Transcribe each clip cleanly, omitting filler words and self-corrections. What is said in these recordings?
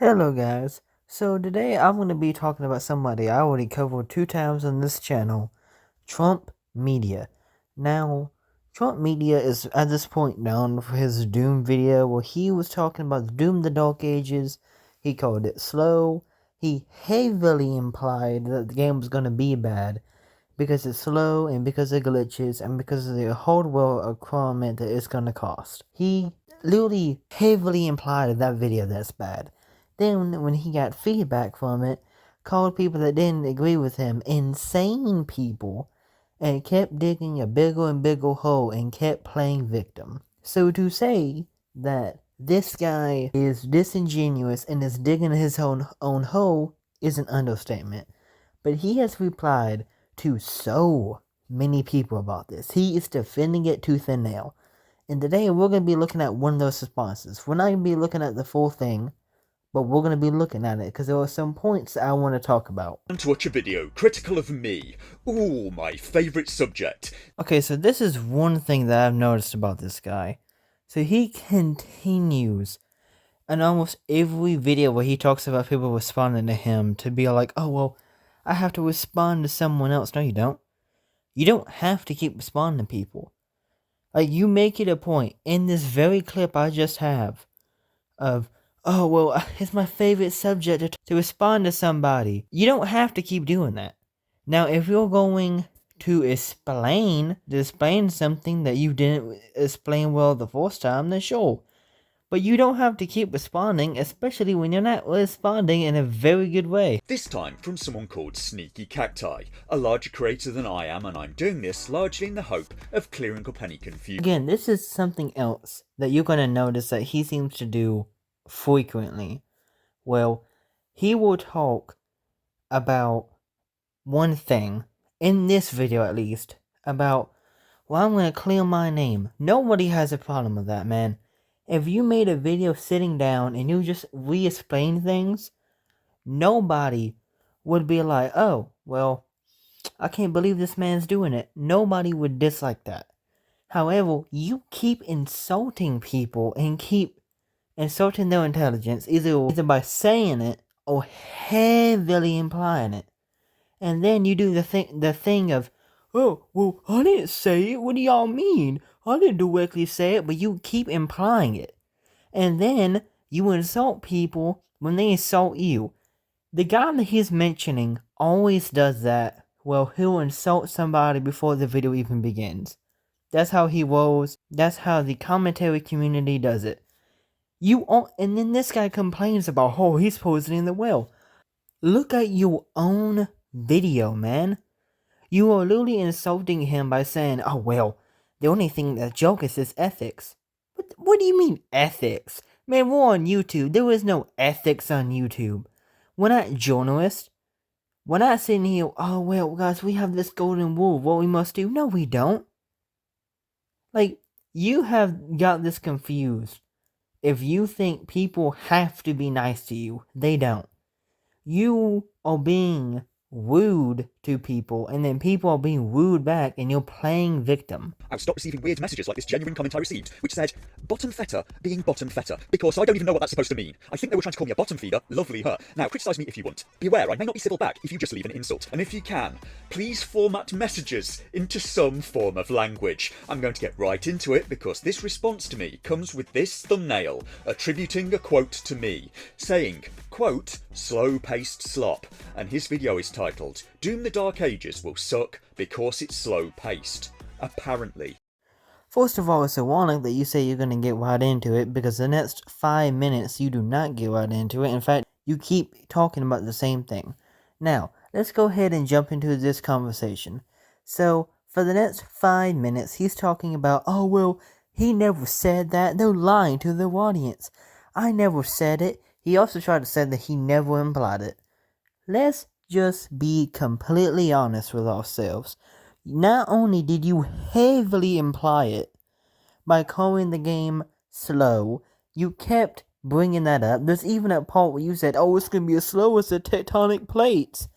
Hello guys, so today I'm going to be talking about somebody I already covered 2 times on this channel, Trump Media. Now, Trump Media is at this point known for his Doom video where he was talking about the Doom the Dark Ages. He called it slow. He heavily implied that the game was going to be bad because it's slow and because of glitches and because of the hardware requirement that it's going to cost. He literally heavily implied that video that's bad. Then, when he got feedback from it, called people that didn't agree with him insane people and kept digging a bigger and bigger hole and kept playing victim. So to say that this guy is disingenuous and is digging his own hole is an understatement. But he has replied to so many people about this. He is defending it tooth and nail. And today we're going to be looking at one of those responses. We're not going to be looking at the full thing, but we're going to be looking at it because there are some points I want to talk about. To watch a video critical of me. Ooh, my favourite subject. Okay, so this is one thing that I've noticed about this guy. So he continues in almost every video where he talks about people responding to him to be like, oh, well, I have to respond to someone else. No, you don't. You don't have to keep responding to people. Like, you make it a point in this very clip I just have of, oh, well, it's my favorite subject to respond to somebody. You don't have to keep doing that. Now, if you're going to explain something that you didn't explain well the first time, then sure. But you don't have to keep responding, especially when you're not responding in a very good way. This time from someone called Sneaky Cacti, a larger creator than I am, and I'm doing this largely in the hope of clearing up any confusion. Again, this is something else that you're going to notice that he seems to do frequently. Well, he will talk about one thing, in this video at least, about, well, I'm going to clear my name. Nobody has a problem with that, man. If you made a video sitting down and you just re-explain things, nobody would be like, oh, well, I can't believe this man's doing it. Nobody would dislike that. However, you keep insulting people and keep insulting their intelligence, either by saying it or heavily implying it. And then you do the thing of, oh, well, I didn't say it. What do y'all mean? I didn't directly say it, but you keep implying it. And then you insult people when they insult you. The guy that he's mentioning always does that. Well, he'll insult somebody before the video even begins. That's how he rolls. That's how the commentary community does it. And then this guy complains about, oh, he's posing in the well. Look at your own video, man. You are literally insulting him by saying, oh, well, the only thing that joke is ethics. What do you mean ethics? Man, we're on YouTube. There is no ethics on YouTube. We're not journalists. We're not sitting here, oh, well, guys, we have this golden rule. What we must do? No, we don't. Like, you have got this confused. If you think people have to be nice to you, they don't. You are being rude to people, and then people are being rude back, and you're playing victim. I'll stop receiving weird messages like this genuine comment I received, which said, bottom fetter being bottom fetter, because I don't even know what that's supposed to mean. I think they were trying to call me a bottom feeder, lovely her. Now, criticise me if you want. Beware, I may not be civil back if you just leave an insult. And if you can, please format messages into some form of language. I'm going to get right into it, because this response to me comes with this thumbnail, attributing a quote to me, saying, quote, slow-paced slop, and his video is titled, Doom the Dark Ages will suck because it's slow-paced. Apparently. First of all, it's ironic that you say you're going to get right into it, because the next 5 minutes you do not get right into it. In fact, you keep talking about the same thing. Now, let's go ahead and jump into this conversation. So, for the next 5 minutes, he's talking about, oh, well, he never said that. They're lying to their audience. I never said it. He also tried to say that he never implied it. Let's just be completely honest with ourselves. Not only did you heavily imply it by calling the game slow, you kept bringing that up. There's even a part where you said, oh, it's going to be as slow as the tectonic plates.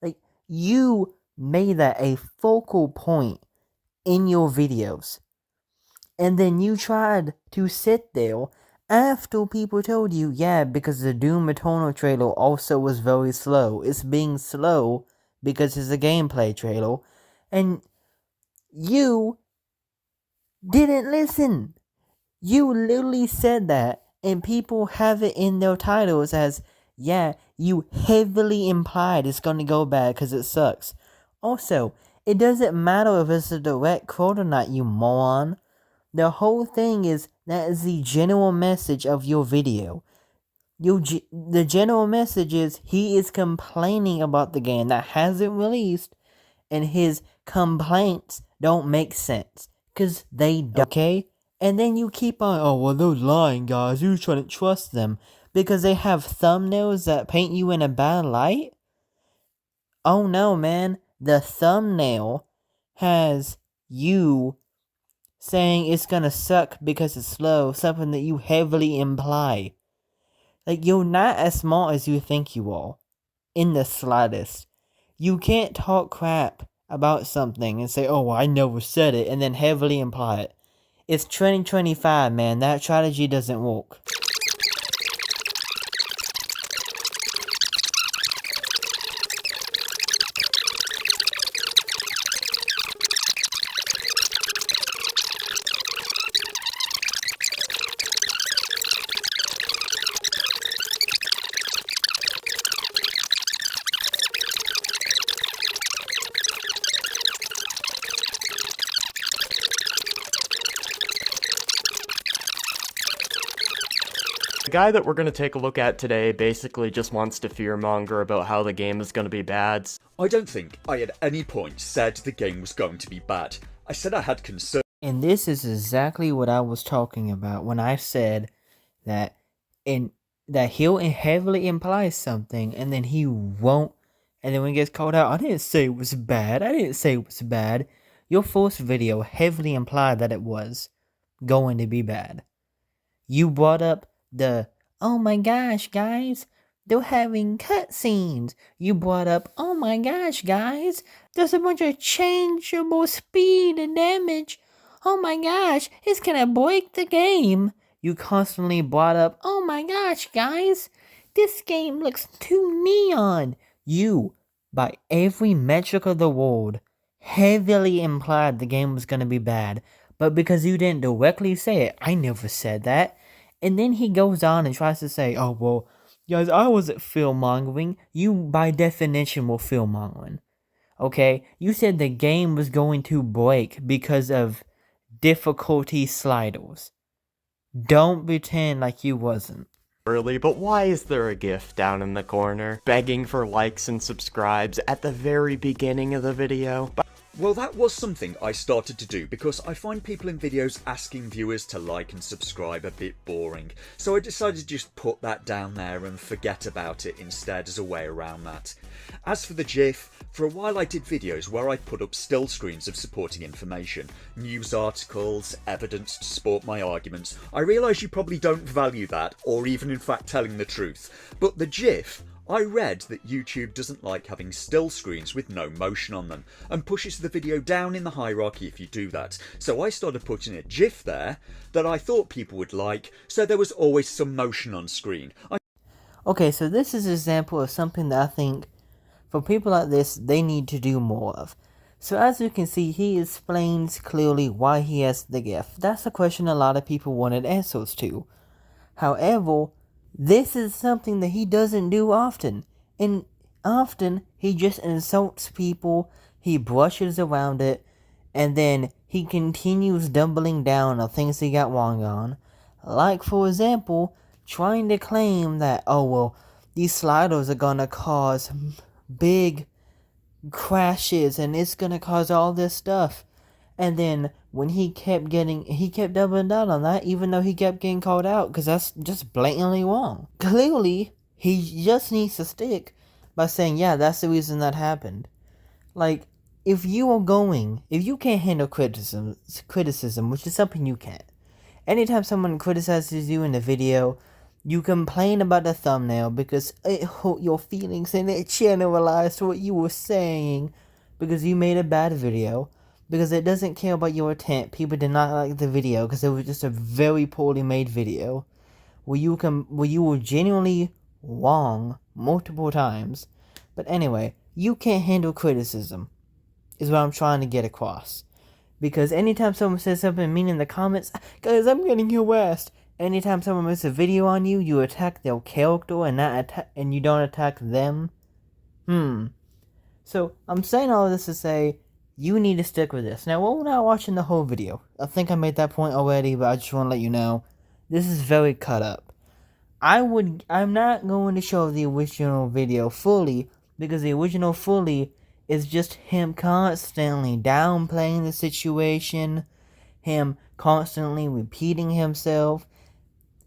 Like, you made that a focal point in your videos. And then you tried to sit there after people told you, yeah, because the Doom Eternal trailer also was very slow. It's being slow because it's a gameplay trailer, and you didn't listen. You literally said that, and people have it in their titles as, yeah, you heavily implied it's gonna go bad because it sucks. Also, it doesn't matter if it's a direct quote or not, you moron. The whole thing is that is the general message of your video. The general message is he is complaining about the game that hasn't released, and his complaints don't make sense. Because they don't. Okay? And then you keep on, oh, well, they're lying, guys. You shouldn't trust them. Because they have thumbnails that paint you in a bad light? Oh no, man. The thumbnail has you saying it's gonna suck because it's slow, something that you heavily imply. Like, you're not as smart as you think you are. In the slightest. You can't talk crap about something and say, oh, I never said it, and then heavily imply it. It's 2025, man. That strategy doesn't work. The guy that we're going to take a look at today basically just wants to fearmonger about how the game is going to be bad. I don't think I at any point said the game was going to be bad. I said I had concerns. And this is exactly what I was talking about when I said that he'll heavily imply something and then he won't, and then when he gets called out, I didn't say it was bad. Your first video heavily implied that it was going to be bad. You brought up the, oh my gosh, guys, they're having cutscenes. You brought up, oh my gosh, guys, there's a bunch of changeable speed and damage. Oh my gosh, it's gonna break the game. You constantly brought up, oh my gosh, guys, this game looks too neon. You, by every metric of the world, heavily implied the game was gonna be bad. But because you didn't directly say it, I never said that. And then he goes on and tries to say, oh, well, guys, I wasn't fear-mongering. You, by definition, were fear-mongering. Okay? You said the game was going to break because of difficulty sliders. Don't pretend like you wasn't. Early, but why is there a GIF down in the corner begging for likes and subscribes at the very beginning of the video? Well, that was something I started to do because I find people in videos asking viewers to like and subscribe a bit boring. So I decided to just put that down there and forget about it instead as a way around that. As for the GIF, for a while I did videos where I put up still screens of supporting information, news articles, evidence to support my arguments. I realise you probably don't value that, or even in fact telling the truth, but the GIF, I read that YouTube doesn't like having still screens with no motion on them, and pushes the video down in the hierarchy if you do that. So I started putting a GIF there that I thought people would like, so there was always some motion on screen. Okay, so this is an example of something that I think, for people like this, they need to do more of. So as you can see, he explains clearly why he has the GIF. That's a question a lot of people wanted answers to. However, this is something that he doesn't do often. And often, he just insults people, he brushes around it, and then he continues doubling down on things he got wrong on. Like, for example, trying to claim that, oh, well, these sliders are gonna cause big crashes and it's gonna cause all this stuff. And then when he kept doubling down on that, even though he kept getting called out, because that's just blatantly wrong. Clearly, he just needs to stick by saying, yeah, that's the reason that happened. Like, if you can't handle criticism, which is something you can't. Anytime someone criticizes you in a video, you complain about the thumbnail because it hurt your feelings and it generalized what you were saying because you made a bad video. Because it doesn't care about your intent. People did not like the video because it was just a very poorly made video. where you were genuinely wrong multiple times. But anyway, you can't handle criticism, is what I'm trying to get across. Because anytime someone says something mean in the comments, guys, I'm getting harassed. Anytime someone makes a video on you, you attack their character and you don't attack them. So I'm saying all this to say you need to stick with this. Now, we're not watching the whole video. I think I made that point already, but I just want to let you know this is very cut up. I'm not going to show the original video fully because the original fully is just him constantly downplaying the situation, him constantly repeating himself,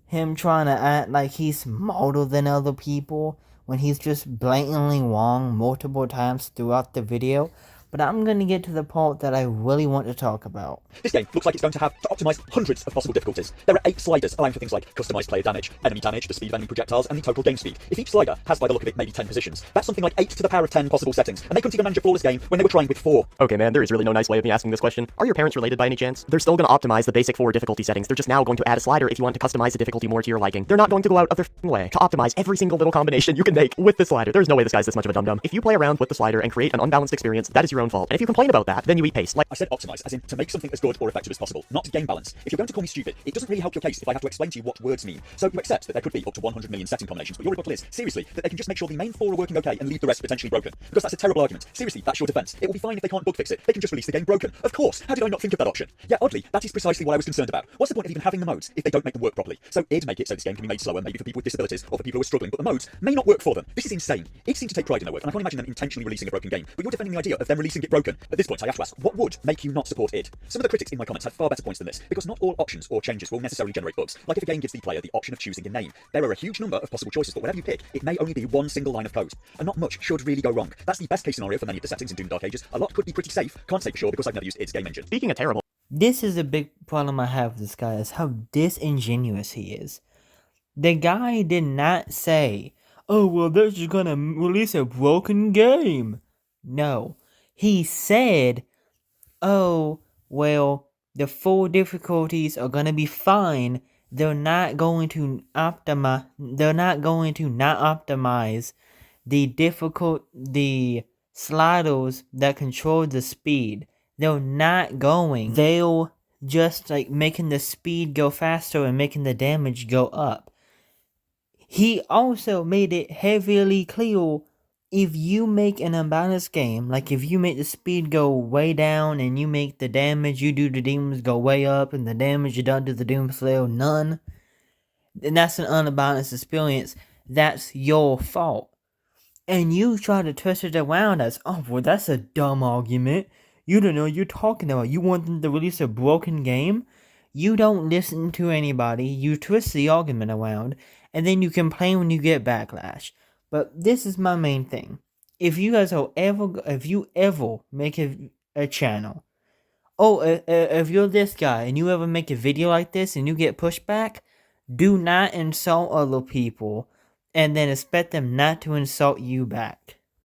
him trying to act like he's smarter than other people when he's just blatantly wrong multiple times throughout the video. But I'm going to get to the part that I really want to talk about. This game looks like it's going to have to optimise hundreds of possible difficulties. There are 8 sliders allowing for things like customised player damage, enemy damage, the speed of enemy projectiles, and the total game speed. If each slider has, by the look of it, maybe 10 positions, that's something like 8 to the power of 10 possible settings, and they couldn't even manage a flawless game when they were trying with 4. Okay, man, there is really no nice way of me asking this question. Are your parents related by any chance? They're still going to optimize the basic 4 difficulty settings. They're just now going to add a slider if you want to customize the difficulty more to your liking. They're not going to go out of their way to optimize every single little combination you can make with the slider. There's no way this guy's this much of a dum-dum. If you play around with the slider and create an unbalanced experience, that is your own fault. And if you complain about that, then you eat paste. Like I said optimise, as in to make something as good or effective as possible, not game balance. If you're going to call me stupid, it doesn't really help your case if I have to explain to you what words mean. So you accept that there could be up to 100 million setting combinations, but your rebuttal is, seriously, that they can just make sure the main 4 are working okay and leave the rest potentially broken. Because that's a terrible argument. Seriously, that's your defence. It will be fine if they can't bug fix it. They can just release the game broken. Of course, how did I not think of that option? Yeah, oddly, that is precisely what I was concerned about. What's the point of even having the modes if they don't make them work properly? So id make it so this game can be made slower, maybe for people with disabilities or for people who are struggling, but the modes may not work for them. This is insane. Id seems to take pride in their work, and I can't imagine them intentionally releasing a broken game, but you're defending the idea of them releasing it broken. At this point, I have to ask, what would make you not support id? Some of the critics in my comments had far better points than this, because not all options or changes will necessarily generate bugs. Like if a game gives the player the option of choosing a name. There are a huge number of possible choices, but whatever you pick, it may only be one single line of code. And not much should really go wrong. That's the best case scenario for many of the settings in Doom Dark Ages. A lot could be pretty safe. Can't say for sure because I've never used id's game engine. speaking of terrible, This is a big problem I have with this guy, is how disingenuous he is. The guy did not say, oh, well, they're just gonna release a broken game. No. He said, oh, well, the 4 difficulties are gonna be fine. They're not going to not optimize the sliders that control the speed. They're not going. They'll just like making the speed go faster and making the damage go up. He also made it heavily clear, if you make an unbalanced game, like if you make the speed go way down and you make the damage you do to demons go way up and the damage you done to the Doomslayer none, then that's an unbalanced experience. That's your fault. And you try to twist it around as, oh, well, that's a dumb argument. You don't know what you're talking about. You want them to release a broken game? You don't listen to anybody. You twist the argument around, and then you complain when you get backlash. But this is my main thing. If you ever make a channel, if you're this guy and you ever make a video like this and you get pushback, do not insult other people and then expect them not to insult you back.